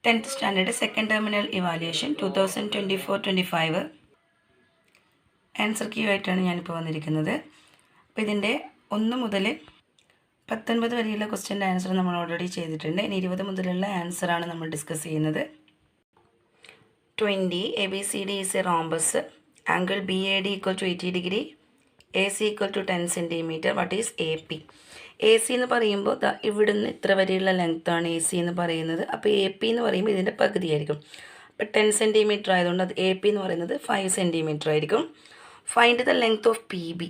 10th standard second terminal evaluation 2024-25 answer key ആയിട്ടാണ് ഞാനിപ്പോൾ വന്നിരിക്കുന്നത്. അപ്പോൾ ഇതിൻ്റെ 1 മുതൽ 19 വരെയുള്ള ക്വസ്റ്റ്യൻ്റെ ആൻസർ നമ്മൾ ഓൾറെഡി ചെയ്തിട്ടുണ്ട്. ഇനി 20 മുതലുള്ള ആൻസറാണ് നമ്മൾ ഡിസ്കസ് ചെയ്യുന്നത്. 20 ABCD is a rhombus. Angle BAD equal to 80 degree. AC equal to 10 centimeter. What is AP? AC എന്ന് പറയുമ്പോൾ ഇവിടുന്ന് ഇത്ര വരെയുള്ള ലെങ്ത്താണ് AC എന്ന് പറയുന്നത്. അപ്പോൾ AP എന്ന് പറയുമ്പോൾ ഇതിൻ്റെ പകുതിയായിരിക്കും. അപ്പോൾ 10 സെൻറ്റിമീറ്റർ ആയതുകൊണ്ട് അത് AP എന്ന് പറയുന്നത് 5 സെൻറ്റിമീറ്റർ ആയിരിക്കും. Find the length of PB.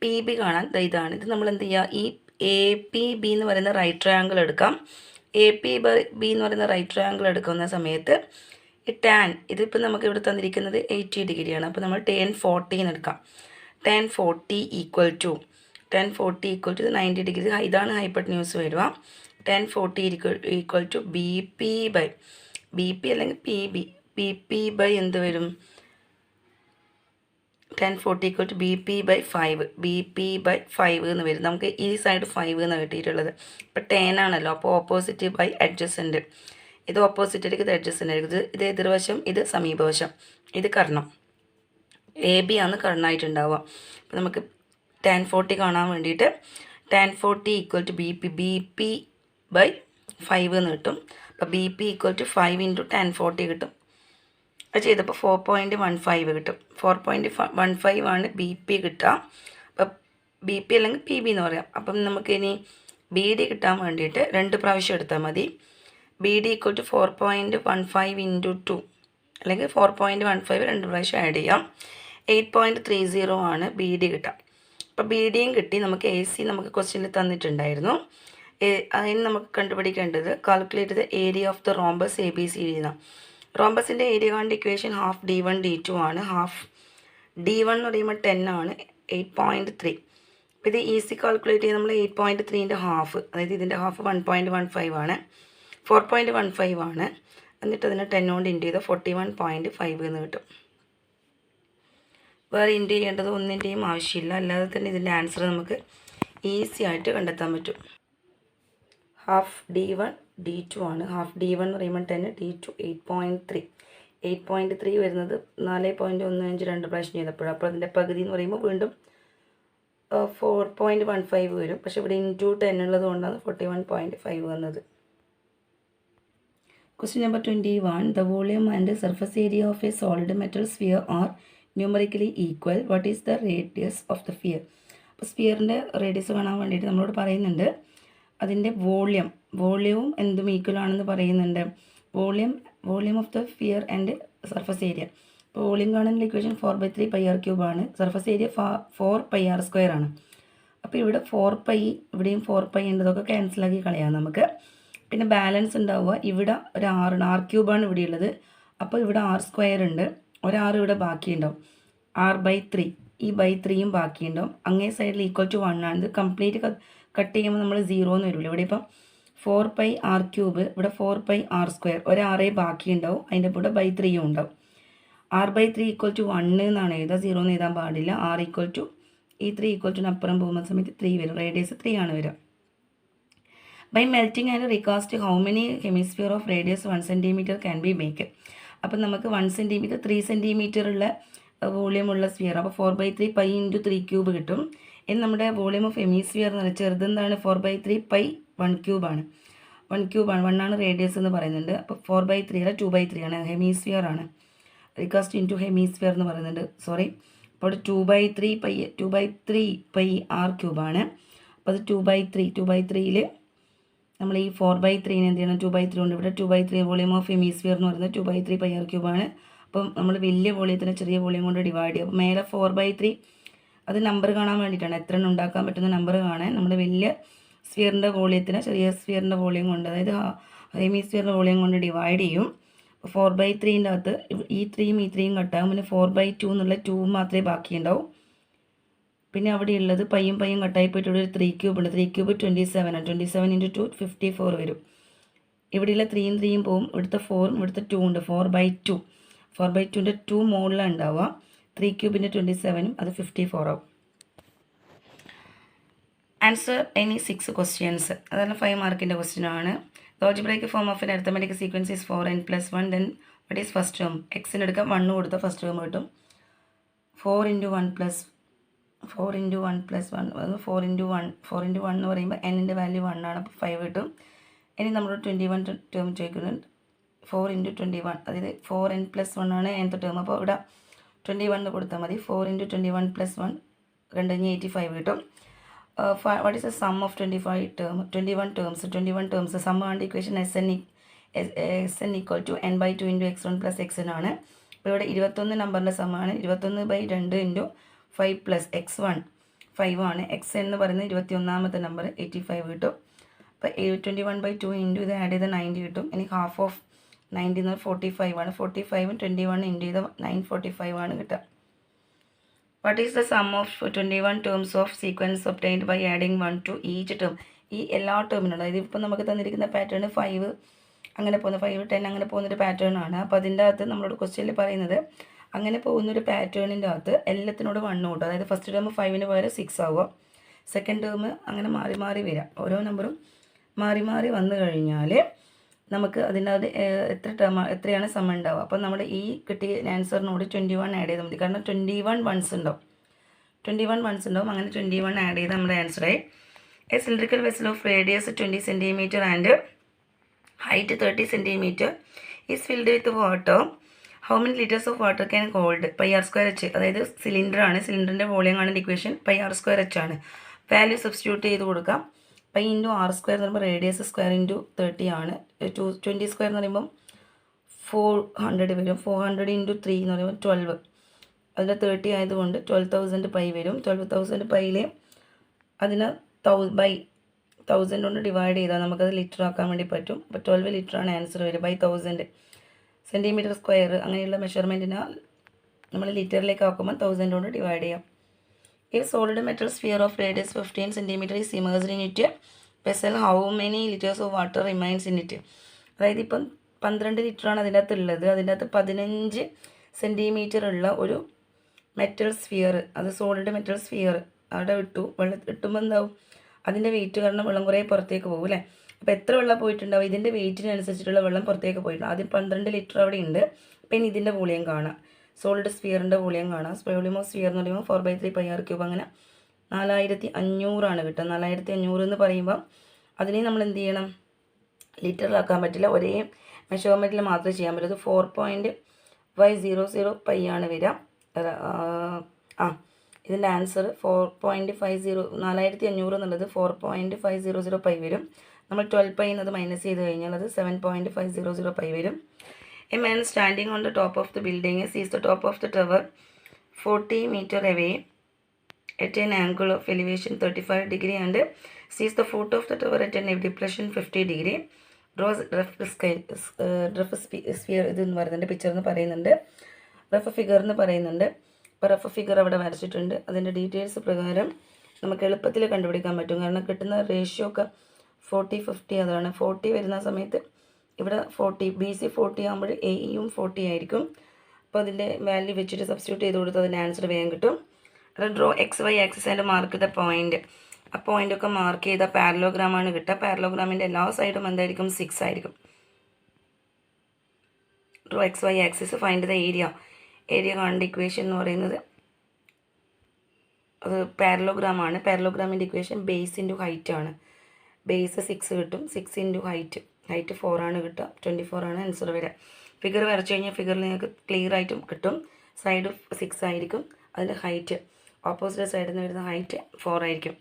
PB കാണാൻ ഇതാണ്. ഇത് നമ്മൾ എന്ത് ചെയ്യുക, ഈ APB എന്ന് പറയുന്ന റൈറ്റ് ട്രയാങ്കിൾ എടുക്കാം. APB എന്ന് പറയുന്ന റൈറ്റ് ട്രയാങ്കിൾ എടുക്കുന്ന സമയത്ത് ഈ ടാൻ ഇതിപ്പോൾ നമുക്ക് ഇവിടെ തന്നിരിക്കുന്നത് 80 ഡിഗ്രിയാണ്. അപ്പോൾ നമ്മൾ tan 40 എന്ന് എടുക്കാം. tan 40 ഈക്വൽ ടു 90 ഡിഗ്രി. ഇതാണ് ഹൈപ്പട്ന്യൂസ് വരിക. tan 40 ഈക്വൽ ടു BP അല്ലെങ്കിൽ BP ബൈ എന്ത് വരും? tan 40 equal to BP by 5 എന്ന് വരും. നമുക്ക് ഈ സൈഡ് 5 എന്ന് കിട്ടിയിട്ടുള്ളത്. ഇപ്പോൾ 10 ആണല്ലോ, അപ്പോൾ ഓപ്പോസിറ്റ് ബൈ അഡ്ജസൻറ്റ്. ഇത് ഓപ്പോസിറ്റിലേക്ക് ഇത് അഡ്ജസൻ്റ് ആയിരിക്കും. ഇത് എതിർവശം, ഇത് സമീപവശം, ഇത് കർണം. AB ആണ് കർണമായിട്ടുണ്ടാവുക. അപ്പോൾ നമുക്ക് tan 40 കാണാൻ വേണ്ടിയിട്ട് tan 40 equal to BP by 5 എന്ന് കിട്ടും. അപ്പോൾ BP equal to 5 into tan 40 കിട്ടും. അത് ചെയ്തപ്പോൾ 4.15 കിട്ടും. 4.15 ആണ് BP കിട്ടുക. അപ്പം BP അല്ലെങ്കിൽ PB എന്ന് പറയാം. അപ്പം നമുക്കിനി BD കിട്ടാൻ വേണ്ടിയിട്ട് 2 പ്രാവശ്യം എടുത്താൽ മതി. BD ഈക്വൽ ടു 4.15 ഇൻറ്റു 2 അല്ലെങ്കിൽ 4.15 2 പ്രാവശ്യം ആഡ് ചെയ്യാം. 8.30 ആണ് BD കിട്ടാം. അപ്പോൾ BDയും കിട്ടി. നമുക്ക് AC നമുക്ക് ക്വസ്റ്റ്യനിൽ തന്നിട്ടുണ്ടായിരുന്നു. അതിന് നമുക്ക് കണ്ടുപിടിക്കേണ്ടത് calculate the area of the rhombus ABCD എന്നാണ്. റോംബസിൻ്റെ ഏരിയ കാണേണ്ട ഇക്വേഷൻ ഹാഫ് D1 D2 ആണ്. ഹാഫ് D1 എന്ന് പറയുമ്പോൾ 10 ആണ്. 8.3. അപ്പോൾ ഇത് ഈസി കാൽക്കുലേറ്റ് ചെയ്ത് നമ്മൾ 8.3ൻ്റെ ഹാഫ്, അതായത് ഇതിൻ്റെ ഹാഫ് 1.15 ആണ്. 4.15 ആണ്. എന്നിട്ട് അതിനെ 10 കൊണ്ട് ഇൻറ്റു ചെയ്താൽ 41.5 എന്ന് കിട്ടും. വേറെ ഇൻറ്റു ചെയ്യേണ്ടത് ഒന്നിൻ്റെയും ആവശ്യമില്ല, അല്ലാതെ തന്നെ ഇതിൻ്റെ ആൻസർ നമുക്ക് ഈസി ആയിട്ട് കണ്ടെത്താൻ പറ്റും. ഹാഫ് D1 D2 ആണ്. ഹാഫ് D1 എന്ന് പറയുമ്പോൾ 10, D2 8.3. 8.3 വരുന്നത് 4.15 2 പ്രാവശ്യം ചെയ്തപ്പോഴാണ്. അപ്പോൾ അതിൻ്റെ പകുതി എന്ന് പറയുമ്പോൾ വീണ്ടും 4.15 വരും. പക്ഷേ ഇവിടെ ഇൻറ്റു 10 ഉള്ളത് കൊണ്ടാണ് 41.5 വന്നത്. Question number 21. The volume and the surface area of a solid metal sphere are numerically equal. What is the radius of the sphere? അപ്പോൾ സ്ഫിയറിൻ്റെ റേഡിയസ് കാണാൻ വേണ്ടിയിട്ട് നമ്മളോട് പറയുന്നുണ്ട് അതിൻ്റെ വോളിയവും എന്തും ഈക്വൽ ആണെന്ന് പറയുന്നുണ്ട്. Volume of the sphere and surface area. അപ്പോൾ വോളിയം കാണുന്ന ഇക്വേഷൻ 4/3 πr³ ആണ്. സർഫസ് ഏരിയ 4πr² ആണ്. അപ്പോൾ ഇവിടെ 4π, ഇവിടെയും 4π ഉണ്ട്. ഇതൊക്കെ ക്യാൻസലാക്കി കളയാം നമുക്ക്. പിന്നെ ബാലൻസ് ഉണ്ടാവുക ഇവിടെ ഒരു R ആണ്. R³ ആണ് ഇവിടെ ഉള്ളത്. അപ്പോൾ ഇവിടെ R² ഉണ്ട്. ഒരു R ഇവിടെ ബാക്കിയുണ്ടാവും. R/3. ഈ /3യും ബാക്കിയുണ്ടാവും. അങ്ങേ സൈഡിൽ ഈക്വൽ ടു 1 ആണ്. ഇത് കംപ്ലീറ്റ് കട്ട് ചെയ്യുമ്പോൾ നമ്മൾ 0 എന്ന് വരില്ല. ഇവിടെ ഇപ്പം 4πr³, ഇവിടെ 4πr². ഒരു R ബാക്കിയുണ്ടാവും. അതിൻ്റെ കൂടെ /3യും ഉണ്ടാവും. R/3 ഈക്വൽ ടു 1 എന്നാണ് എഴുതുക. 0 എന്ന് എഴുതാൻ പാടില്ല. R ഈക്വൽ ടു ഈ 3 ഈക്വൽ ടു അപ്പുറം പോകുന്ന സമയത്ത് 3 വരും. റേഡിയസ് 3 ആണ് വരിക. By melting and recast, how many hemisphere of radius 1 cm can be made? അപ്പം നമുക്ക് 1 cm 3 cm ഉള്ള വോളിയം ഉള്ള സ്ഫിയർ. അപ്പോൾ 4/3 π ഇൻറ്റു 3³ കിട്ടും. ഇനി നമ്മുടെ വോളിയം ഓഫ് ഹെമിസ്ഫിയർ എന്ന് പറഞ്ഞാൽ ചെറുതെന്താണ്? 4/3 π 1³ ആണ്. 1 ആണ് റേഡിയസ് എന്ന് പറയുന്നുണ്ട്. അപ്പോൾ 4/3 അല്ല 2/3 ആണ്. ഹെമിസ്ഫിയർ ആണ്. റികാസ്റ്റ് ഇൻറ്റു ഹെമിസ്ഫിയർ എന്ന് പറയുന്നുണ്ട്. സോറി, അപ്പോൾ 2/3 π r³ ആണ്. അപ്പോൾ അത് 2/3യിൽ നമ്മൾ ഈ 4/3നെ എന്ത് ചെയ്യണം? 2/3 കൊണ്ട് ഇവിടെ 2/3 വോളിയം ഓഫ് ഹെമിസ്ഫിയർ എന്ന് പറയുന്നത് 2/3 πr³ ആണ്. അപ്പം നമ്മൾ വലിയ വോളിയത്തിന് ചെറിയ വോളിയം കൊണ്ട് ഡിവൈഡ് ചെയ്യും. അപ്പോൾ മേലെ 4/3 അത് നമ്പർ കാണാൻ വേണ്ടിയിട്ടാണ്. എത്ര എണ്ണം ഉണ്ടാക്കാൻ പറ്റുന്ന നമ്പർ കാണാൻ നമ്മൾ വലിയ സ്ഫിയറിൻ്റെ വോളിയത്തിന് ചെറിയ സ്ഫിയറിൻ്റെ വോളിയം കൊണ്ട്, അതായത് ഹെമിസ്ഫിയറിൻ്റെ വോളിയം കൊണ്ട് ഡിവൈഡ് ചെയ്യും. 4/3ൻ്റെ അകത്ത് ഈ 3യും കട്ടാകും. പിന്നെ 4/2 എന്നുള്ള 2 മാത്രമേ ബാക്കിയുണ്ടാവും. പിന്നെ അവിടെ ഉള്ളത് പയ്യും കട്ടായി പോയിട്ട് ഇവിടെ ഒരു 3³ ഉണ്ട്. 3³ 27 ആണ്. 27 ഇൻറ്റു 2 54 വരും. ഇവിടെയുള്ള 3യും പോവും. ഇവിടുത്തെ 4ഉം ഇവിടുത്തെ 2 ഉണ്ട്. 4/2. 4/2ൻ്റെ 2 മുകളിലാണ് ഉണ്ടാവുക. 3³ 27ഉം അത് 54 ആവും. Answer any 6 questions. അതെല്ലാം 5 മാർക്കിൻ്റെ ക്വസ്റ്റ്യൻ ആണ്. The algebraic form of an arithmetic sequence is 4n plus 1. Then what is first term? X in എടുക്കാം 1 കൊടുത്ത ഫസ്റ്റ് ടേം കിട്ടും. 4 into 1 plus 4 into 1 plus 1 4 into 1 എന്ന് പറയുമ്പോൾ n-ൻ്റെ വാല്യൂ 1 ആണ്. അപ്പോൾ 5 കിട്ടും. ഇനി നമ്മൾ 21 ടേം ചോദിക്കുന്നുണ്ട്. 4 into 21, അതായത് 4n plus 1 ആണ് nth ടേം. അപ്പോൾ ഇവിടെ 21 കൊടുത്താൽ മതി. 4 into 21 plus 1 85 കിട്ടും. What is the sum of 21 terms? Sum and equation Sn equal to n by 2 into x1 plus xn ആണ്. അപ്പോൾ ഇവിടെ 21 നമ്പറിൻ്റെ സമ്മാണ് 21/2 ഇൻറ്റു 5 പ്ലസ് x1 5 ആണ്. xn എന്ന് പറയുന്നത് 21ാമത്തെ നമ്പർ 85 കിട്ടും. അപ്പോൾ 21/2 ഇൻറ്റു ഇത് ആഡ് ചെയ്ത 90 കിട്ടും. ഇനി ഹാഫ് ഓഫ് 90 എന്ന് 45 ആണ്. 45ഉം 21 ഇൻറ്റു ചെയ്ത 945 ആണ് കിട്ടുക. What is the sum of 21 terms of sequence obtained by adding 1 to each term? ഈ എല്ലാ ടേമിനും, അതായത് ഇപ്പം നമുക്ക് തന്നിരിക്കുന്ന പാറ്റേൺ 5 അങ്ങനെ പോകുന്ന 5 10 അങ്ങനെ പോകുന്നൊരു പാറ്റേൺ ആണ്. അപ്പോൾ അതിൻ്റെ അകത്ത് നമ്മളോട് ക്വസ്റ്റ്യനിൽ പറയുന്നത് അങ്ങനെ പോകുന്നൊരു പാറ്റേണിൻ്റെ അകത്ത് എല്ലാത്തിനോട് 1 കൂട്ടും. അതായത് ഫസ്റ്റ് ടേം 5ന് പകരം 6 ആവുക, സെക്കൻഡ് ടേം അങ്ങനെ മാറി മാറി വരാം. ഓരോ നമ്പറും മാറി മാറി വന്നു കഴിഞ്ഞാൽ നമുക്ക് അതിൻ്റെ അത് എത്രയാണ് സം ഉണ്ടാവുക. അപ്പോൾ നമ്മൾ ഈ കിട്ടിയ ആൻസറിനോട് 21 ആഡ് ചെയ്താൽ മതി. കാരണം 21 വൺസ് ഉണ്ടാവും. അങ്ങനെ 21 ആഡ് ചെയ്ത് നമ്മുടെ ആൻസറായി. A cylindrical vessel of radius 20 cm and height 30 cm is filled with water. How many litres of water can hold? πr²h. അതായത് സിലിണ്ടറാണ്, സിലിണ്ടറിൻ്റെ വോളിയം ആണ് ഇക്വേഷൻ. πr²h ആണ്. വാല്യൂ സബ്സ്റ്റിറ്റ്യൂട്ട് ചെയ്ത് കൊടുക്കാം. പൈ ഇൻറ്റു r² എന്ന് പറയുമ്പോൾ റേഡിയസ് സ്ക്വയർ ഇൻറ്റു 30 ആണ്. 20² എന്ന് പറയുമ്പം 400 വരും. 400 ഇൻറ്റു 3 എന്ന് പറയുമ്പോൾ 12. അതിൽ 30 ആയതുകൊണ്ട് 12,000 പൈ വരും. 12,000 പൈയിൽ അതിന് 1000 കൊണ്ട് ഡിവൈഡ് ചെയ്താൽ നമുക്കത് ലിറ്റർ ആക്കാൻ വേണ്ടി പറ്റും. അപ്പോൾ 12 ലിറ്ററാണ് ആൻസർ വരും. 1000 സെൻറ്റിമീറ്റർ സ്ക്വയർ അങ്ങനെയുള്ള മെഷർമെൻറ്റിന് നമ്മൾ ലിറ്ററിലേക്ക് ആക്കുമ്പോൾ 1000 കൊണ്ട് ഡിവൈഡ് ചെയ്യാം. A solid metal sphere of radius 15 cm is immersed in it vessel. How many liters of water remains in it? അതായത് ഇപ്പം 12 ലിറ്ററാണ് അതിൻ്റെ അകത്ത് ഉള്ളത്. അതിൻ്റെ അകത്ത് 15 സെൻറ്റിമീറ്റർ ഉള്ള ഒരു മെറ്റൽ സ്ഫിയർ, അത് സോളിഡ് മെറ്റൽ സ്ഫിയർ അവിടെ ഇട്ടുമ്പോൾ എന്താവും, അതിൻ്റെ വെയിറ്റ് കാരണം വെള്ളം കുറേ പുറത്തേക്ക് പോകും അല്ലേ. അപ്പോൾ എത്ര വെള്ളം പോയിട്ടുണ്ടാവും, ഇതിൻ്റെ വെയിറ്റിനനുസരിച്ചിട്ടുള്ള വെള്ളം പുറത്തേക്ക് പോയിട്ടുണ്ട്. ആദ്യം 12 ലിറ്റർ അവിടെ ഉണ്ട്. അപ്പോൾ ഇനി ഇതിൻ്റെ വോളിയം കാണാം. സോളിഡ് സ്ഫിയറിൻ്റെ വോളിയം കാണാം. വോളിയം ഓഫ് സ്ഫിയർ എന്ന് പറയുമ്പോൾ 4/3 πr³ അങ്ങനെ 4500 കിട്ടുക. 4500 എന്ന് പറയുമ്പോൾ അതിനെ നമ്മൾ എന്ത് ചെയ്യണം, ലിറ്ററിലാക്കാൻ പറ്റില്ല, ഒരേ മെഷർമെൻറ്റിൽ മാത്രമേ ചെയ്യാൻ പറ്റൂ. 4.500 പൈ ആണ് വരിക. ഇതിൻ്റെ ആൻസർ 4.50 4500 എന്നുള്ളത് 4.500 പൈ വരും. നമ്മൾ 12 പൈ എന്നത് മൈനസ് ചെയ്ത് കഴിഞ്ഞാൽ അത് 7.500 പൈ വരും. A man standing on the top of the building sees the top of the tower 40 meters away at an angle of elevation 35 degree and sees the foot of the tower at an depression 50 degree. Draws rough sphere ഇതെന്ന് പറയുന്നുണ്ട്, picture എന്ന് പറയുന്നുണ്ട്, rough figure എന്ന് പറയുന്നുണ്ട്. അപ്പോൾ rough figure അവിടെ വരച്ചിട്ടുണ്ട്. അതിൻ്റെ ഡീറ്റെയിൽസ് പ്രകാരം നമുക്ക് എളുപ്പത്തിൽ കണ്ടുപിടിക്കാൻ പറ്റും. കാരണം കിട്ടുന്ന റേഷ്യോ ഒക്കെ 40-50 അതാണ്. 40 വരുന്ന സമയത്ത് ഇവിടെ 40 BC 40 ആകുമ്പോൾ AEയും 40 ആയിരിക്കും. അപ്പോൾ അതിൻ്റെ വാല്യൂ വെച്ചിട്ട് സബ്സ്റ്റിറ്റ്യൂട്ട് ചെയ്ത് കൊടുത്ത് അതിൻ്റെ ആൻസർ വേഗം കിട്ടും. അത് draw XY axis and mark the point. ആ പോയിൻ്റൊക്കെ മാർക്ക് ചെയ്ത പാരലോഗ്രാമാണ് കിട്ടുക. പാരലോഗ്രാമിൻ്റെ എല്ലാ സൈഡും എന്തായിരിക്കും, 6 ആയിരിക്കും. Draw XY axis, find the area കാണേണ്ട ഇക്വേഷൻ എന്ന് പറയുന്നത് അത് പാരലോഗ്രാമാണ്. പാരലോഗ്രാമിൻ്റെ ഇക്വേഷൻ ബേസ് ഇൻറ്റു ഹൈറ്റ് ആണ്. ബേസ് 6 കിട്ടും, 6 ഇൻറ്റു ഹൈറ്റ് 4 ആണ് കിട്ടുക. 24 ആണ് ആൻസർ വരിക. ഫിഗർ വരച്ച് കഴിഞ്ഞാൽ ഫിഗറിൽ നിങ്ങൾക്ക് ക്ലിയർ ആയിട്ടും കിട്ടും. സൈഡ് 6 ആയിരിക്കും, അതിൻ്റെ ഹൈറ്റ് ഓപ്പോസിറ്റ് സൈഡിൽ നിന്ന് വരുന്ന ഹൈറ്റ് 4 ആയിരിക്കും.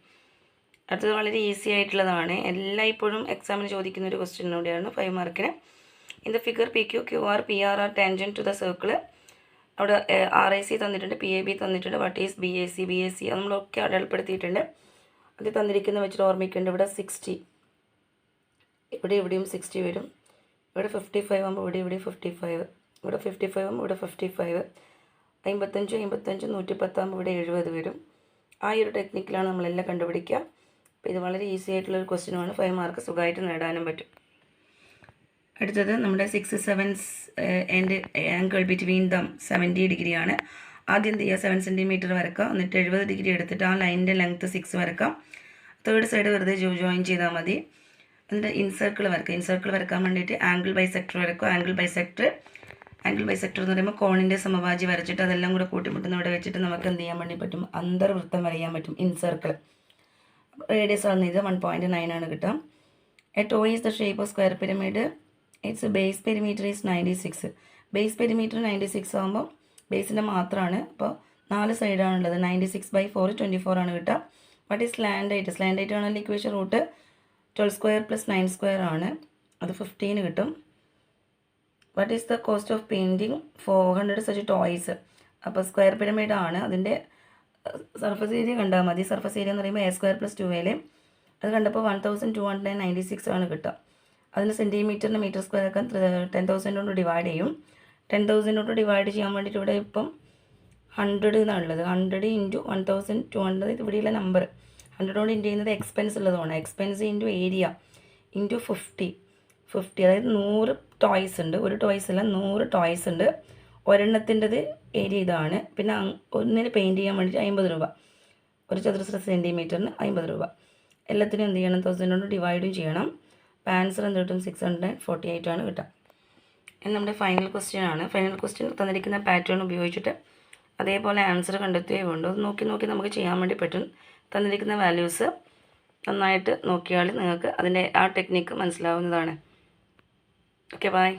അടുത്തത് വളരെ ഈസി ആയിട്ടുള്ളതാണ്, എല്ലായ്പ്പോഴും എക്സാമിന് ചോദിക്കുന്ന ഒരു ക്വസ്റ്റ്യൻ കൂടിയാണ്, 5 മാർക്കിന്. In the figure PQ, QR, PR are tangent to the circle. അവിടെ RIC തന്നിട്ടുണ്ട്, PAB തന്നിട്ടുണ്ട്. വാട്ട് ഈസ് BAC അത് നമ്മളൊക്കെ അടയാളപ്പെടുത്തിയിട്ടുണ്ട്. അത് തന്നിരിക്കുന്ന വെച്ചിട്ട് ഓർമ്മിക്കേണ്ടത് ഇവിടെ 60, ഇവിടെയും 60 വരും. ഇവിടെ 55 ആകുമ്പോൾ ഇവിടെ 55, ഇവിടെ 55 ആകുമ്പോൾ ഇവിടെ 55, 55 110 ആകുമ്പോൾ ഇവിടെ 70 വരും. ആ ഒരു ടെക്നിക്കിലാണ് നമ്മളെല്ലാം കണ്ടുപിടിക്കുക. അപ്പോൾ ഇത് വളരെ ഈസി ആയിട്ടുള്ളൊരു ക്വസ്റ്റ്യനുമാണ്. 5 മാർക്ക് സുഖമായിട്ട് നേടാനും പറ്റും. അടുത്തത് നമ്മുടെ 6, 7 ആൻഡ് ആംഗിൾ ബിറ്റ്വീൻ ദം 70 ഡിഗ്രിയാണ്. ആദ്യം എന്ത് ചെയ്യുക, 7 സെൻറ്റിമീറ്റർ വരക്കാം. എന്നിട്ട് 70 ഡിഗ്രി എടുത്തിട്ട് ആ ലൈനിൻ്റെ ലെങ്ത്ത് 6 വരക്കാം. തേർഡ് സൈഡ് വെറുതെ ജോയിൻ ചെയ്താൽ മതി. അതിൻ്റെ ഇൻസർക്കിൾ വരക്കുക. ഇൻസർക്കിൾ വരക്കാൻ വേണ്ടിയിട്ട് ആംഗിൾ ബൈസെക്ടർ വരക്കുക. ആംഗിൾ ബൈസെക്ടർ എന്ന് പറയുമ്പോൾ കോണിൻ്റെ സമവാചി വരച്ചിട്ട് അതെല്ലാം കൂടെ കൂട്ടിമുട്ടുന്ന ഇവിടെ വെച്ചിട്ട് നമുക്ക് എന്ത് ചെയ്യാൻ വേണ്ടി പറ്റും, അന്തർവൃത്തം വരയ്ക്കാൻ പറ്റും. ഇൻസർക്കിൾ റേഡിയസ് വന്നത് 1.9 ആണ് കിട്ടുക. A tau is the shape of square pyramid. It's base perimeter is 96. Base perimeter 96 ആകുമ്പോൾ ബേസിൻ്റെ മാത്രമാണ്. അപ്പോൾ 4 സൈഡാണുള്ളത്. 96/4 24 ആണ് കിട്ടുക. What is slant height? Slant height ആണെങ്കിൽ ഇക്വേഷൻ റൂട്ട് 12² + 9² ആണ്. അത് 15 കിട്ടും. What is the cost of painting 400 such toys? അപ്പോൾ സ്ക്വയർ പിരമിഡ് ആണ്. അതിൻ്റെ സർഫസ് ഏരിയ കണ്ടാൽ മതി. സർഫസ് ഏരിയ എന്ന് പറയുമ്പോൾ A² + 2A. അത് കണ്ടപ്പോൾ 1296 ആണ് കിട്ടുക. അതിന് സെൻറ്റിമീറ്ററിന് മീറ്റർ സ്ക്വയർ ആക്കാൻ 10,000 കൊണ്ട് ഡിവൈഡ് ചെയ്യും. 10,000 കൊണ്ട് ഡിവൈഡ് ചെയ്യാൻ വേണ്ടിയിട്ട് ഇവിടെ ഇപ്പം 100 എന്നാണുള്ളത്. 100 × 1200 ഇവിടെയുള്ള നമ്പർ 100 കൊണ്ട് ഇൻറ്റു ചെയ്യുന്നത് എക്സ്പെൻസ് ഉള്ളതാണ്. Expense into area into 50. അതായത് 100 ടോയ്സ് ഉണ്ട്. ഒരു ടോയ്സ് അല്ല, 100 ടോയ്സ് ഉണ്ട്. ഒരെണ്ണത്തിൻ്റെത് ഏരിയ ഇതാണ്. പിന്നെ ഒന്നിന് പെയിൻറ്റ് ചെയ്യാൻ വേണ്ടിയിട്ട് 50 രൂപ. ഒരു ചതുരശ്ര സെൻറ്റിമീറ്ററിന് 50 രൂപ. എല്ലാത്തിനും എന്ത് ചെയ്യണം, 1000 കൊണ്ട് ഡിവൈഡും ചെയ്യണം. അപ്പോൾ ആൻസർ എന്ത് കിട്ടും, 648 ആണ് കിട്ടുക. ഇത് നമ്മുടെ ഫൈനൽ ക്വസ്റ്റ്യൻ ആണ്. ഫൈനൽ ക്വസ്റ്റ്യൻ തന്നിരിക്കുന്ന പാറ്റേൺ ഉപയോഗിച്ചിട്ട് അതേപോലെ ആൻസർ കണ്ടെത്തുകയും വേണ്ടു. അത് നോക്കി നമുക്ക് ചെയ്യാൻ വേണ്ടി പറ്റും. തന്നിരിക്കുന്ന വാല്യൂസ് നന്നായിട്ട് നോക്കിയാൽ നിങ്ങൾക്ക് അതിൻ്റെ ആ ടെക്നിക്ക് മനസ്സിലാവുന്നതാണ്. Okay, by.